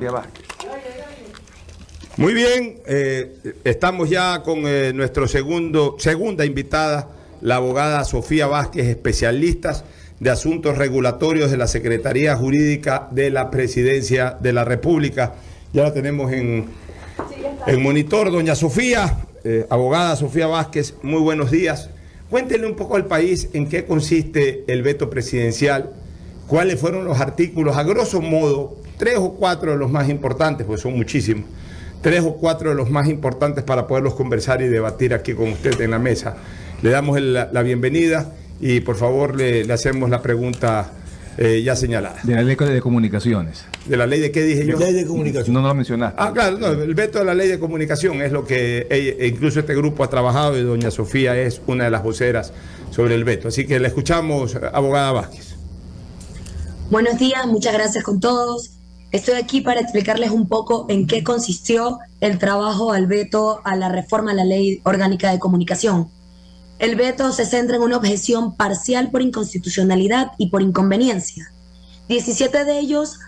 Sofía Vázquez. Muy bien, estamos ya con nuestra segunda invitada, la abogada Sofía Vázquez, especialista de asuntos regulatorios de la Secretaría Jurídica de la Presidencia de la República. Ya la tenemos en monitor. Doña Sofía, abogada Sofía Vázquez, muy buenos días. Cuéntenle un poco al país en qué consiste el veto presidencial, cuáles fueron los artículos, a grosso modo, 3 o 4 de los más importantes, pues son muchísimos, 3 o 4 de los más importantes para poderlos conversar y debatir aquí con usted en la mesa. Le damos la bienvenida y por favor le hacemos la pregunta ya señalada. De la ley de comunicaciones. ¿De la ley de qué dije yo? Ley de comunicación. No lo mencionaste. Ah, claro, no, el veto de la ley de comunicación es lo que incluso este grupo ha trabajado y doña Sofía es una de las voceras sobre el veto. Así que le escuchamos, abogada Vázquez. Buenos días, muchas gracias con todos. Estoy aquí para explicarles un poco en qué consistió el trabajo al veto a la reforma a la Ley Orgánica de Comunicación. El veto se centra en una objeción parcial por inconstitucionalidad y por inconveniencia. 17 de ellos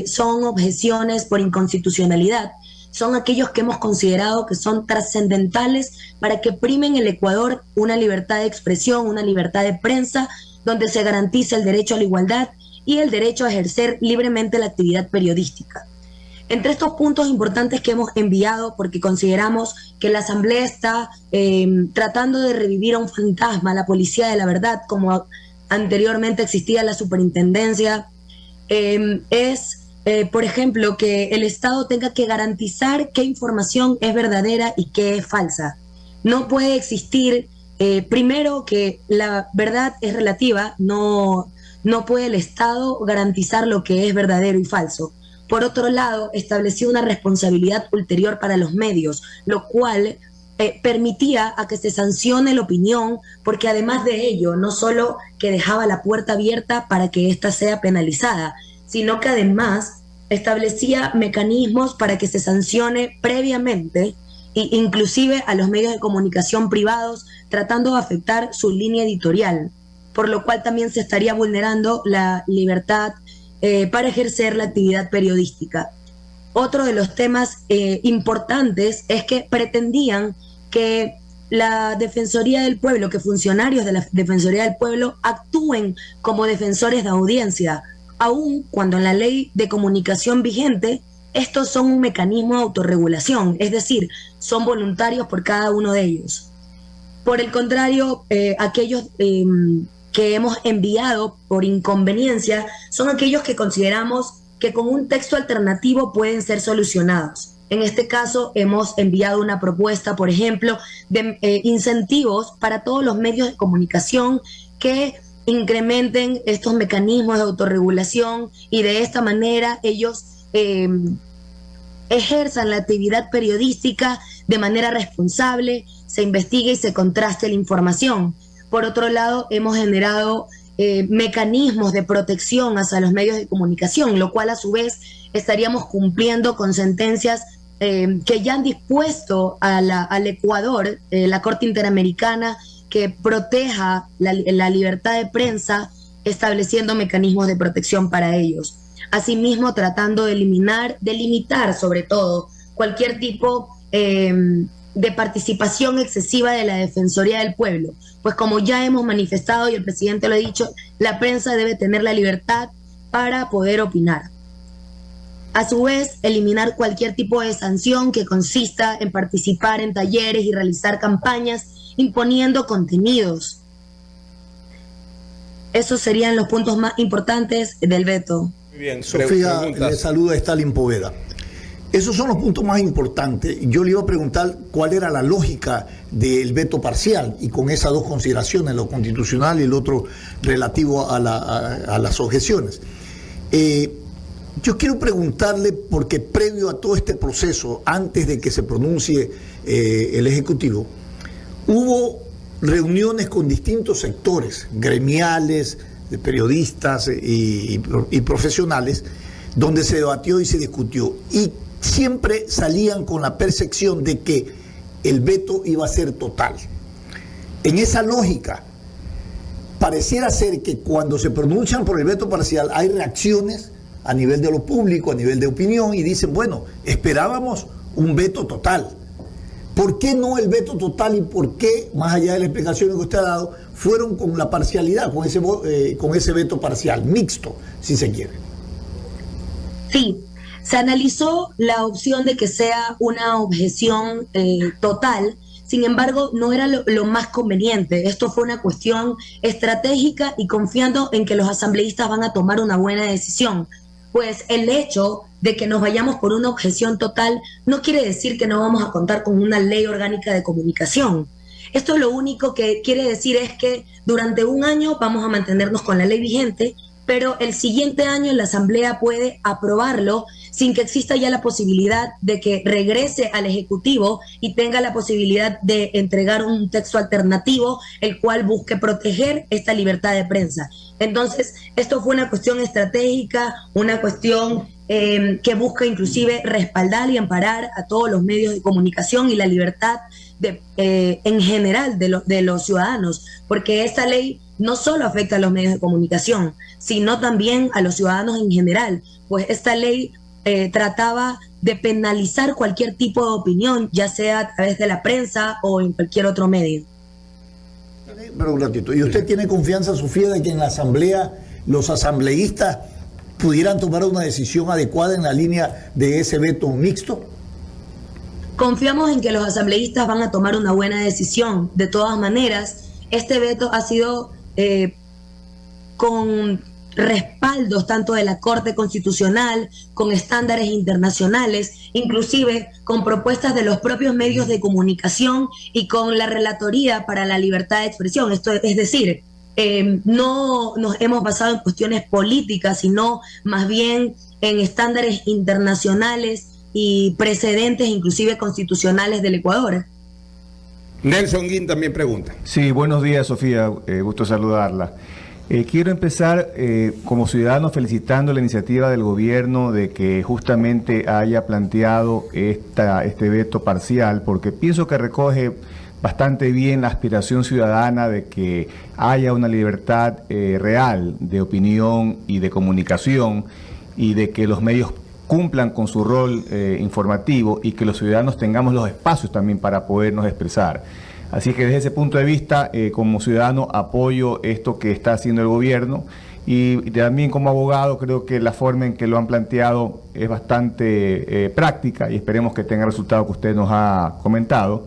son objeciones por inconstitucionalidad. Son aquellos que hemos considerado que son trascendentales para que prime en el Ecuador una libertad de expresión, una libertad de prensa, donde se garantice el derecho a la igualdad y el derecho a ejercer libremente la actividad periodística. Entre estos puntos importantes que hemos enviado, porque consideramos que la Asamblea está tratando de revivir a un fantasma, la policía de la verdad, como anteriormente existía la superintendencia, por ejemplo, que el Estado tenga que garantizar qué información es verdadera y qué es falsa. No puede existir, primero, que la verdad es relativa, no puede el Estado garantizar lo que es verdadero y falso. Por otro lado, estableció una responsabilidad ulterior para los medios, lo cual permitía a que se sancione la opinión, porque además de ello, no solo que dejaba la puerta abierta para que ésta sea penalizada, sino que además establecía mecanismos para que se sancione previamente, e inclusive a los medios de comunicación privados, tratando de afectar su línea editorial, por lo cual también se estaría vulnerando la libertad para ejercer la actividad periodística. Otro de los temas importantes es que pretendían que la Defensoría del Pueblo, que funcionarios de la Defensoría del Pueblo actúen como defensores de audiencia, aun cuando en la ley de comunicación vigente estos son un mecanismo de autorregulación, es decir, son voluntarios por cada uno de ellos. Por el contrario, aquellos que hemos enviado por inconveniencia son aquellos que consideramos que con un texto alternativo pueden ser solucionados. En este caso hemos enviado una propuesta, por ejemplo, de incentivos para todos los medios de comunicación que incrementen estos mecanismos de autorregulación y de esta manera ellos ejerzan la actividad periodística de manera responsable, se investigue y se contraste la información. Por otro lado, hemos generado mecanismos de protección hacia los medios de comunicación, lo cual a su vez estaríamos cumpliendo con sentencias que ya han dispuesto al Ecuador, la Corte Interamericana, que proteja la libertad de prensa, estableciendo mecanismos de protección para ellos. Asimismo, tratando de limitar sobre todo cualquier tipo de participación excesiva de la Defensoría del Pueblo. Pues como ya hemos manifestado y el presidente lo ha dicho, la prensa debe tener la libertad para poder opinar. A su vez, eliminar cualquier tipo de sanción que consista en participar en talleres y realizar campañas imponiendo contenidos. Esos serían los puntos más importantes del veto. Muy bien, Sofía, le saluda Stalin Poveda. Esos son los puntos más importantes. Yo le iba a preguntar cuál era la lógica del veto parcial y con esas dos consideraciones, lo constitucional y el otro relativo a las objeciones. Yo quiero preguntarle, porque previo a todo este proceso, antes de que se pronuncie el Ejecutivo, hubo reuniones con distintos sectores, gremiales, de periodistas y profesionales, donde se debatió y se discutió. Y siempre salían con la percepción de que el veto iba a ser total. En esa lógica, pareciera ser que cuando se pronuncian por el veto parcial hay reacciones a nivel de lo público, a nivel de opinión, y dicen, bueno, esperábamos un veto total. ¿Por qué no el veto total y por qué, más allá de la explicación que usted ha dado, fueron con la parcialidad, con ese veto parcial, mixto, si se quiere? Sí, se analizó la opción de que sea una objeción total. Sin embargo, no era lo más conveniente. Esto fue una cuestión estratégica y confiando en que los asambleístas van a tomar una buena decisión. Pues el hecho de que nos vayamos por una objeción total no quiere decir que no vamos a contar con una ley orgánica de comunicación. Esto lo único que quiere decir es que durante un año vamos a mantenernos con la ley vigente, pero el siguiente año la Asamblea puede aprobarlo sin que exista ya la posibilidad de que regrese al Ejecutivo y tenga la posibilidad de entregar un texto alternativo, el cual busque proteger esta libertad de prensa. Entonces, esto fue una cuestión estratégica, una cuestión que busca inclusive respaldar y amparar a todos los medios de comunicación y la libertad en general de los ciudadanos, porque esta ley no solo afecta a los medios de comunicación, sino también a los ciudadanos en general, pues esta ley trataba de penalizar cualquier tipo de opinión, ya sea a través de la prensa o en cualquier otro medio. Pero un ratito, ¿y usted tiene confianza, Sofía, de que en la Asamblea los asambleístas pudieran tomar una decisión adecuada en la línea de ese veto mixto? Confiamos en que los asambleístas van a tomar una buena decisión. De todas maneras, este veto ha sido con respaldos tanto de la Corte Constitucional, con estándares internacionales, inclusive con propuestas de los propios medios de comunicación y con la Relatoría para la Libertad de Expresión. Esto es decir, no nos hemos basado en cuestiones políticas, sino más bien en estándares internacionales y precedentes, inclusive constitucionales del Ecuador. Nelson Guín también pregunta. Sí, buenos días, Sofía, gusto saludarla. Quiero empezar como ciudadano felicitando la iniciativa del gobierno de que justamente haya planteado este veto parcial, porque pienso que recoge bastante bien la aspiración ciudadana de que haya una libertad real de opinión y de comunicación y de que los medios cumplan con su rol informativo y que los ciudadanos tengamos los espacios también para podernos expresar. Así que desde ese punto de vista, como ciudadano, apoyo esto que está haciendo el gobierno y también como abogado creo que la forma en que lo han planteado es bastante práctica y esperemos que tenga el resultado que usted nos ha comentado.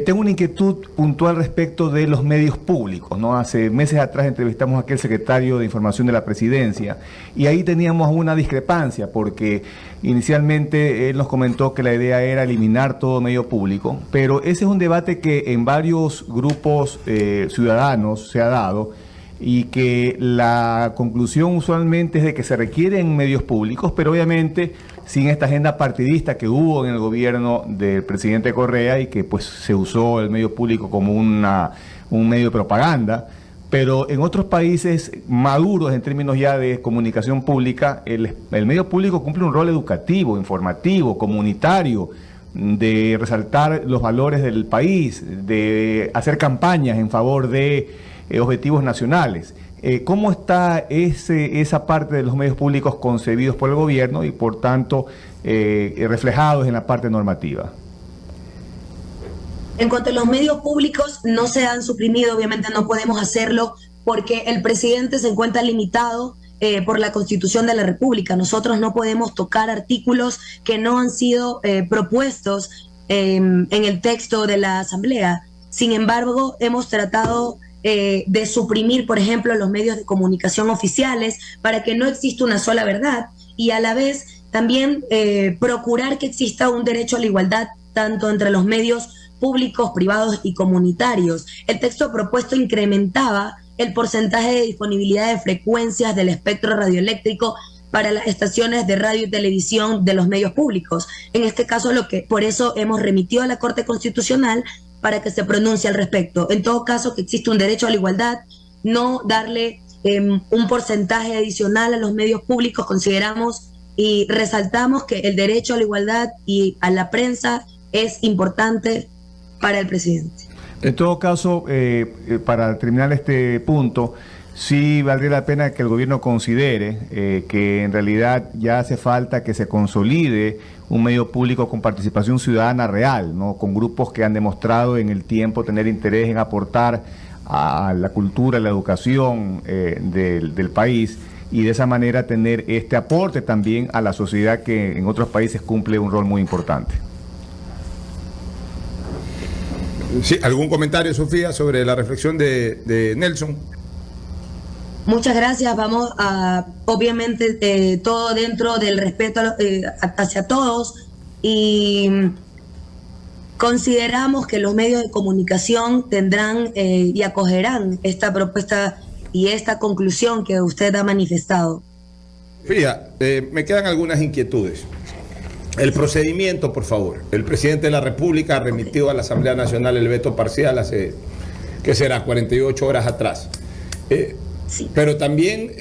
Tengo una inquietud puntual respecto de los medios públicos, ¿no? Hace meses atrás entrevistamos a aquel secretario de Información de la Presidencia y ahí teníamos una discrepancia porque inicialmente él nos comentó que la idea era eliminar todo medio público, pero ese es un debate que en varios grupos ciudadanos se ha dado y que la conclusión usualmente es de que se requieren medios públicos, pero obviamente sin esta agenda partidista que hubo en el gobierno del presidente Correa y que pues se usó el medio público como un medio de propaganda, pero en otros países maduros en términos ya de comunicación pública, el medio público cumple un rol educativo, informativo, comunitario, de resaltar los valores del país, de hacer campañas en favor de objetivos nacionales. ¿Cómo está esa parte de los medios públicos concebidos por el gobierno y por tanto reflejados en la parte normativa? En cuanto a los medios públicos, no se han suprimido, obviamente no podemos hacerlo porque el presidente se encuentra limitado por la Constitución de la República. Nosotros no podemos tocar artículos que no han sido propuestos en el texto de la Asamblea. Sin embargo, hemos tratado de suprimir, por ejemplo, los medios de comunicación oficiales para que no exista una sola verdad y a la vez también procurar que exista un derecho a la igualdad tanto entre los medios públicos, privados y comunitarios. El texto propuesto incrementaba el porcentaje de disponibilidad de frecuencias del espectro radioeléctrico para las estaciones de radio y televisión de los medios públicos. En este caso, por eso hemos remitido a la Corte Constitucional para que se pronuncie al respecto. En todo caso, que existe un derecho a la igualdad, no darle un porcentaje adicional a los medios públicos, consideramos y resaltamos que el derecho a la igualdad y a la prensa es importante para el presidente. En todo caso, para terminar este punto, sí valdría la pena que el gobierno considere que en realidad ya hace falta que se consolide un medio público con participación ciudadana real, ¿no? Con grupos que han demostrado en el tiempo tener interés en aportar a la cultura, la educación del país, y de esa manera tener este aporte también a la sociedad que en otros países cumple un rol muy importante. Sí, ¿algún comentario, Sofía, sobre la reflexión de Nelson? Muchas gracias. Vamos a, obviamente, todo dentro del respeto hacia todos, y consideramos que los medios de comunicación tendrán y acogerán esta propuesta y esta conclusión que usted ha manifestado. Fíjate, me quedan algunas inquietudes. El procedimiento, por favor. El presidente de la República remitió a la Asamblea Nacional el veto parcial hace, ¿qué será?, 48 horas atrás. Sí. Pero también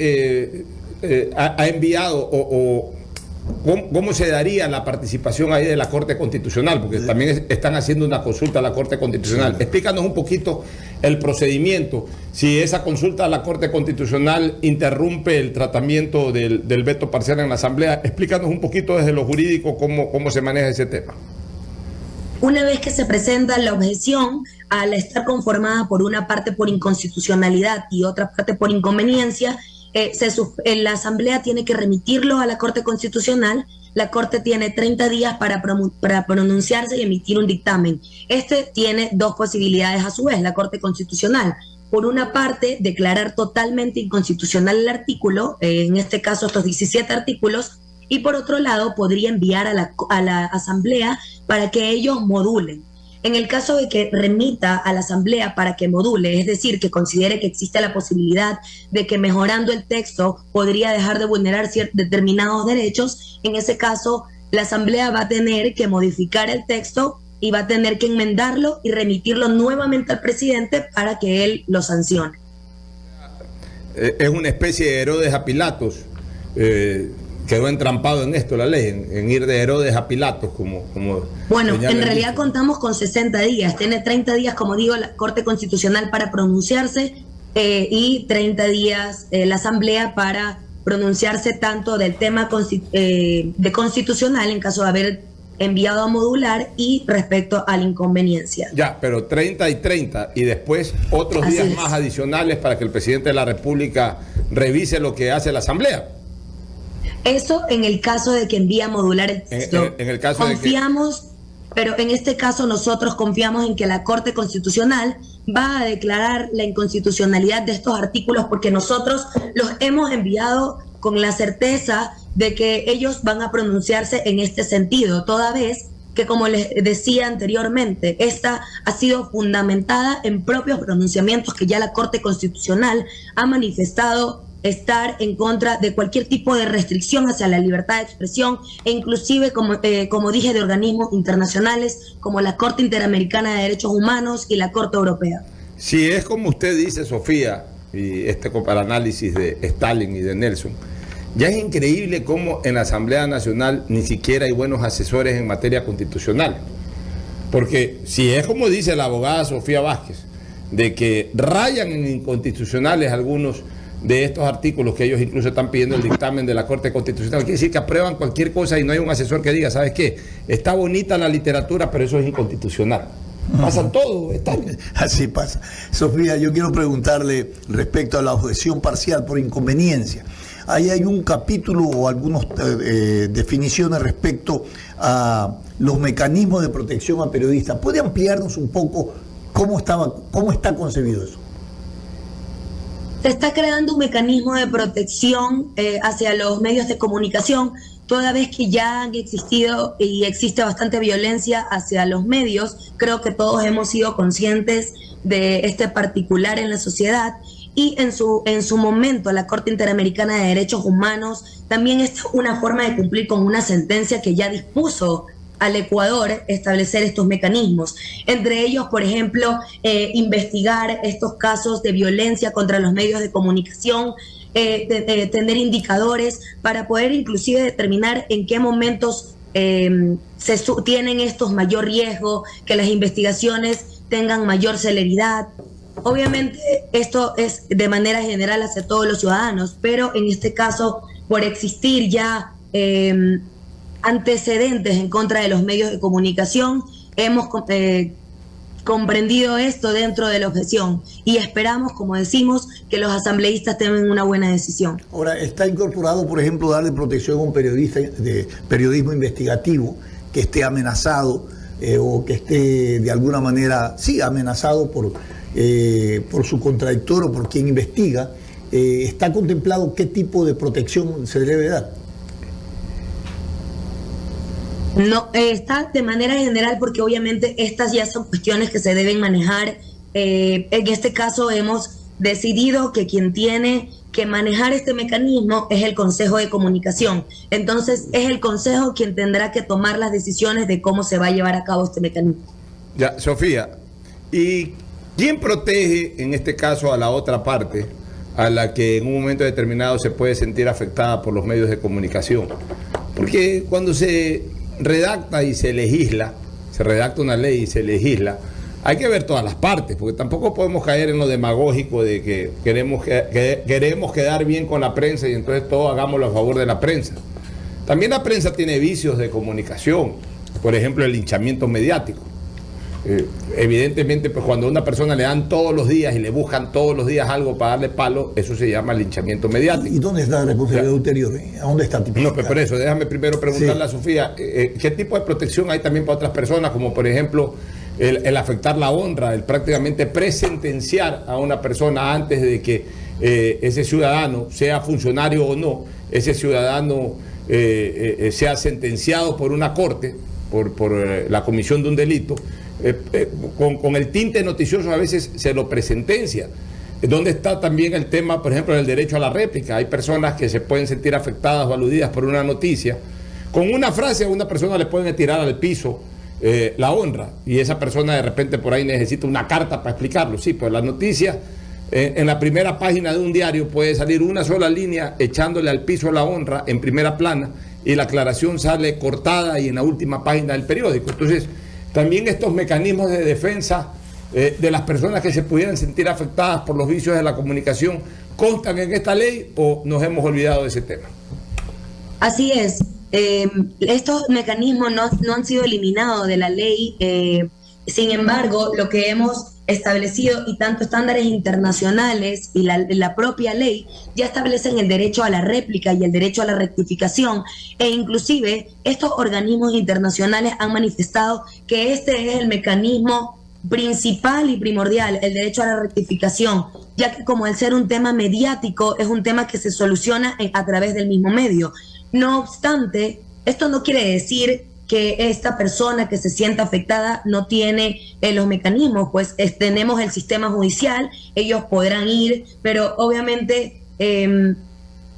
ha enviado, ¿cómo se daría la participación ahí de la Corte Constitucional? Porque también están haciendo una consulta a la Corte Constitucional. Sí. Explícanos un poquito el procedimiento. Si esa consulta a la Corte Constitucional interrumpe el tratamiento del veto parcial en la Asamblea, explícanos un poquito desde lo jurídico cómo se maneja ese tema. Una vez que se presenta la objeción, al estar conformada por una parte por inconstitucionalidad y otra parte por inconveniencia, la Asamblea tiene que remitirlo a la Corte Constitucional. La Corte tiene 30 días para pronunciarse y emitir un dictamen. Este tiene dos posibilidades a su vez, la Corte Constitucional. Por una parte, declarar totalmente inconstitucional el artículo, en este caso estos 17 artículos, y por otro lado podría enviar a la Asamblea para que ellos modulen. En el caso de que remita a la Asamblea para que module, es decir, que considere que existe la posibilidad de que mejorando el texto podría dejar de vulnerar determinados derechos, en ese caso la Asamblea va a tener que modificar el texto y va a tener que enmendarlo y remitirlo nuevamente al presidente para que él lo sancione. Es una especie de Herodes a Pilatos. Quedó entrampado en esto la ley, en ir de Herodes a Pilatos, como bueno, en realidad contamos con 60 días, tiene 30 días, como digo, la Corte Constitucional para pronunciarse y 30 días la Asamblea para pronunciarse tanto del tema de constitucional en caso de haber enviado a modular y respecto a la inconveniencia. Ya, pero 30 y 30 y después otros Así días es. más adicionales para que el presidente de la República revise lo que hace la Asamblea. Eso en el caso de que envíe a modular el texto. En el caso confiamos, pero en este caso nosotros confiamos en que la Corte Constitucional va a declarar la inconstitucionalidad de estos artículos, porque nosotros los hemos enviado con la certeza de que ellos van a pronunciarse en este sentido, toda vez que, como les decía anteriormente, esta ha sido fundamentada en propios pronunciamientos que ya la Corte Constitucional ha manifestado estar en contra de cualquier tipo de restricción hacia la libertad de expresión, e inclusive, como dije, de organismos internacionales como la Corte Interamericana de Derechos Humanos y la Corte Europea. Si es como usted dice, Sofía, y para análisis de Stalin y de Nelson, ya es increíble cómo en la Asamblea Nacional ni siquiera hay buenos asesores en materia constitucional. Porque si es como dice la abogada Sofía Vázquez, de que rayan en inconstitucionales algunos de estos artículos que ellos incluso están pidiendo el dictamen de la Corte Constitucional, quiere decir que aprueban cualquier cosa y no hay un asesor que diga, ¿sabes qué? Está bonita la literatura, pero eso es inconstitucional. Pasa todo, está. Así pasa. Sofía, yo quiero preguntarle respecto a la objeción parcial por inconveniencia. Ahí hay un capítulo o algunas definiciones respecto a los mecanismos de protección a periodistas. ¿Puede ampliarnos un poco cómo está concebido eso? Se está creando un mecanismo de protección hacia los medios de comunicación, toda vez que ya han existido y existe bastante violencia hacia los medios. Creo que todos hemos sido conscientes de este particular en la sociedad, y en su momento la Corte Interamericana de Derechos Humanos también es una forma de cumplir con una sentencia que ya dispuso al Ecuador establecer estos mecanismos, entre ellos, por ejemplo, investigar estos casos de violencia contra los medios de comunicación, tener indicadores para poder inclusive determinar en qué momentos tienen estos mayor riesgo, que las investigaciones tengan mayor celeridad. Obviamente esto es de manera general hacia todos los ciudadanos, pero en este caso, por existir ya antecedentes en contra de los medios de comunicación, hemos comprendido esto dentro de la objeción y esperamos, como decimos, que los asambleístas tengan una buena decisión. Ahora, está incorporado, por ejemplo, darle protección a un periodista de periodismo investigativo que esté amenazado o que esté de alguna manera, sí, amenazado por su contradictor o por quien investiga. ¿Está contemplado qué tipo de protección se debe dar? No, está de manera general porque obviamente estas ya son cuestiones que se deben manejar. En este caso hemos decidido que quien tiene que manejar este mecanismo es el Consejo de Comunicación. Entonces es el Consejo quien tendrá que tomar las decisiones de cómo se va a llevar a cabo este mecanismo. Ya, Sofía, ¿y quién protege en este caso a la otra parte, a la que en un momento determinado se puede sentir afectada por los medios de comunicación? Porque cuando se redacta y se legisla, se redacta una ley y se legisla, hay que ver todas las partes, porque tampoco podemos caer en lo demagógico de que queremos quedar bien con la prensa y entonces todo hagámoslo a favor de la prensa. También la prensa tiene vicios de comunicación, por ejemplo el linchamiento mediático. Evidentemente, pues cuando a una persona le dan todos los días y le buscan todos los días algo para darle palo, eso se llama linchamiento mediático. ¿Y dónde está la responsabilidad ulterior? ¿A dónde está tipificada? No, pero por eso, déjame primero preguntarle a Sofía, ¿qué tipo de protección hay también para otras personas, como por ejemplo el afectar la honra, el prácticamente presentenciar a una persona antes de que ese ciudadano, sea funcionario o no, ese ciudadano sea sentenciado por una corte, por la comisión de un delito? Con el tinte noticioso a veces se lo presentencia. ¿Dónde está también el tema, por ejemplo, del derecho a la réplica? Hay personas que se pueden sentir afectadas o aludidas por una noticia. Con una frase a una persona le pueden tirar al piso la honra, y esa persona de repente por ahí necesita una carta para explicarlo. Sí, pues la noticia en la primera página de un diario puede salir una sola línea echándole al piso la honra en primera plana, y la aclaración sale cortada y en la última página del periódico. Entonces, también estos mecanismos de defensa de las personas que se pudieran sentir afectadas por los vicios de la comunicación constan en esta ley, ¿o nos hemos olvidado de ese tema? Así es. Estos mecanismos no han sido eliminados de la ley. Sin embargo, lo que hemos establecido, y tanto estándares internacionales y la propia ley ya establecen el derecho a la réplica y el derecho a la rectificación, e inclusive estos organismos internacionales han manifestado que este es el mecanismo principal y primordial, el derecho a la rectificación, ya que como al ser un tema mediático es un tema que se soluciona a través del mismo medio. No obstante, esto no quiere decir que esta persona que se sienta afectada no tiene los mecanismos, pues tenemos el sistema judicial, ellos podrán ir, pero obviamente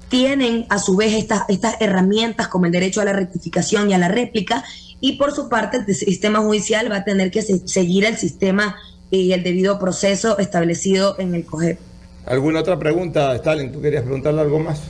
tienen a su vez estas herramientas como el derecho a la rectificación y a la réplica, y por su parte el sistema judicial va a tener que seguir el sistema y el debido proceso establecido en el COGEP. ¿Alguna otra pregunta, Stalin? ¿Tú querías preguntarle algo más?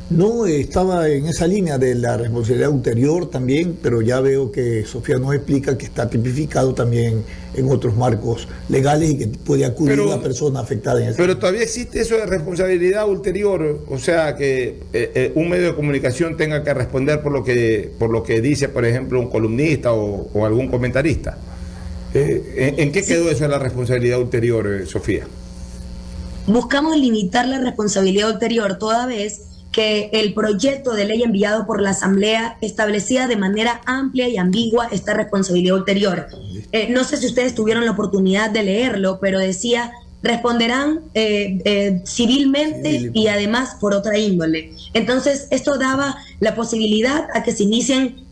No, estaba en esa línea de la responsabilidad ulterior también, pero ya veo que Sofía nos explica que está tipificado también en otros marcos legales y que puede acudir la persona afectada en ese. Pero todavía existe eso de responsabilidad ulterior, o sea, que un medio de comunicación tenga que responder por lo que dice, por ejemplo, un columnista o algún comentarista. ¿En qué quedó eso de la responsabilidad ulterior, Sofía? Buscamos limitar la responsabilidad ulterior toda vez que el proyecto de ley enviado por la Asamblea establecía de manera amplia y ambigua esta responsabilidad ulterior. No sé si ustedes tuvieron la oportunidad de leerlo, pero decía, responderán civilmente y además por otra índole. Entonces, esto daba la posibilidad a que se inicien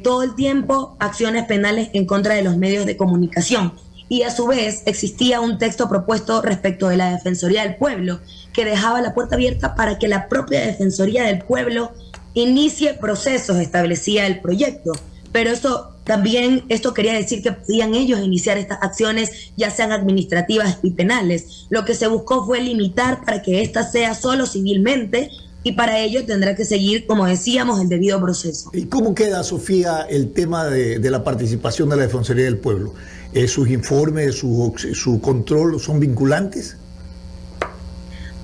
todo el tiempo acciones penales en contra de los medios de comunicación. Y a su vez existía un texto propuesto respecto de la Defensoría del Pueblo que dejaba la puerta abierta para que la propia Defensoría del Pueblo inicie procesos, establecía el proyecto. Pero esto quería decir que podían ellos iniciar estas acciones, ya sean administrativas y penales. Lo que se buscó fue limitar para que ésta sea solo civilmente, y para ello tendrá que seguir, como decíamos, el debido proceso. ¿Y cómo queda, Sofía, el tema de la participación de la Defensoría del Pueblo? ¿Sus informes, su control son vinculantes?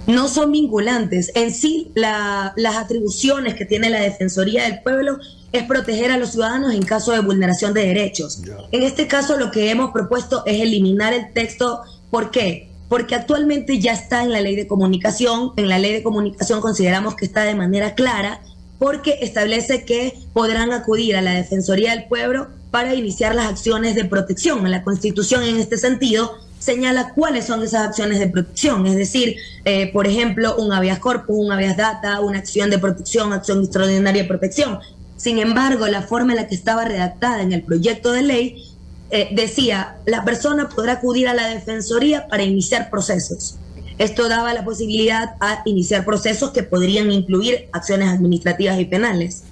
No son vinculantes. En sí, las atribuciones que tiene la Defensoría del Pueblo es proteger a los ciudadanos en caso de vulneración de derechos. En este caso, lo que hemos propuesto es eliminar el texto. ¿Por qué? Porque actualmente ya está en la Ley de Comunicación. En la Ley de Comunicación consideramos que está de manera clara, porque establece que podrán acudir a la Defensoría del Pueblo para iniciar las acciones de protección. En la Constitución, en este sentido, señala cuáles son esas acciones de protección, es decir, por ejemplo, un habeas corpus, un habeas data, una acción de protección, acción extraordinaria de protección. Sin embargo, la forma en la que estaba redactada en el proyecto de ley decía, la persona podrá acudir a la Defensoría para iniciar procesos. Esto daba la posibilidad a iniciar procesos que podrían incluir acciones administrativas y penales.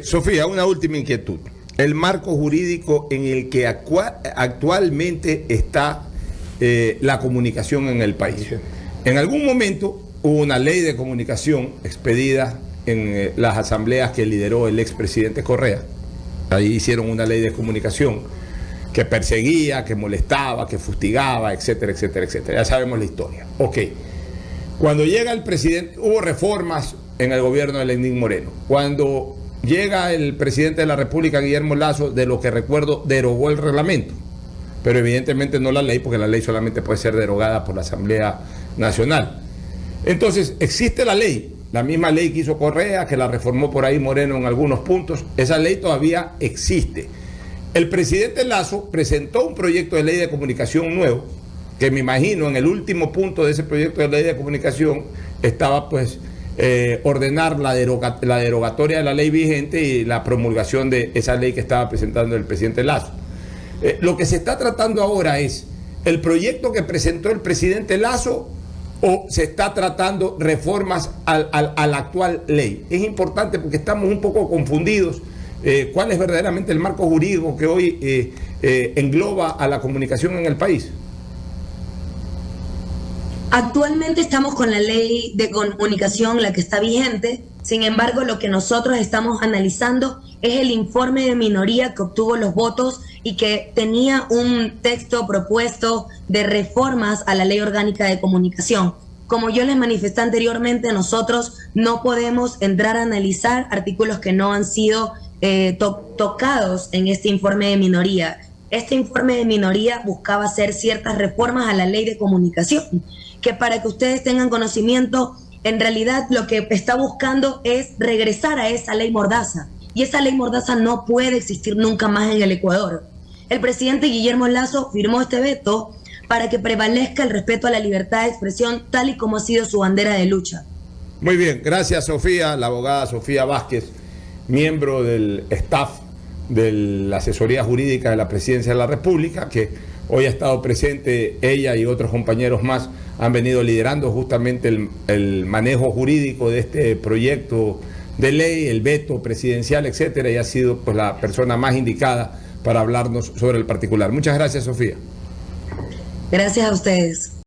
Sofía, una última inquietud. El marco jurídico en el que actualmente está la comunicación en el país. En algún momento hubo una ley de comunicación expedida en las asambleas que lideró el expresidente Correa. Ahí hicieron una ley de comunicación que perseguía, que molestaba, que fustigaba, etcétera, etcétera, etcétera. Ya sabemos la historia. Ok. Cuando llega el presidente, hubo reformas en el gobierno de Lenín Moreno. Cuando llega el presidente de la República, Guillermo Lasso, de lo que recuerdo, derogó el reglamento. Pero evidentemente no la ley, porque la ley solamente puede ser derogada por la Asamblea Nacional. Entonces, existe la ley, la misma ley que hizo Correa, que la reformó por ahí Moreno en algunos puntos. Esa ley todavía existe. El presidente Lasso presentó un proyecto de ley de comunicación nuevo, que me imagino en el último punto de ese proyecto de ley de comunicación estaba pues ordenar la derogatoria de la ley vigente y la promulgación de esa ley que estaba presentando el presidente Lasso. Lo que se está tratando ahora es el proyecto que presentó el presidente Lasso, o se está tratando reformas a la actual ley. Es importante porque estamos un poco confundidos. ¿Cuál es verdaderamente el marco jurídico que hoy engloba a la comunicación en el país? Actualmente estamos con la ley de comunicación, la que está vigente. Sin embargo, lo que nosotros estamos analizando es el informe de minoría que obtuvo los votos y que tenía un texto propuesto de reformas a la ley orgánica de comunicación. Como yo les manifesté anteriormente, nosotros no podemos entrar a analizar artículos que no han sido tocados en este informe de minoría. Este informe de minoría buscaba hacer ciertas reformas a la ley de comunicación, que para que ustedes tengan conocimiento, en realidad lo que está buscando es regresar a esa ley mordaza. Y esa ley mordaza no puede existir nunca más en el Ecuador. El presidente Guillermo Lasso firmó este veto para que prevalezca el respeto a la libertad de expresión, tal y como ha sido su bandera de lucha. Muy bien, gracias Sofía, la abogada Sofía Vázquez, miembro del staff de la asesoría jurídica de la Presidencia de la República, que hoy ha estado presente. Ella y otros compañeros más han venido liderando justamente el manejo jurídico de este proyecto de ley, el veto presidencial, etcétera, y ha sido pues la persona más indicada para hablarnos sobre el particular. Muchas gracias, Sofía. Gracias a ustedes.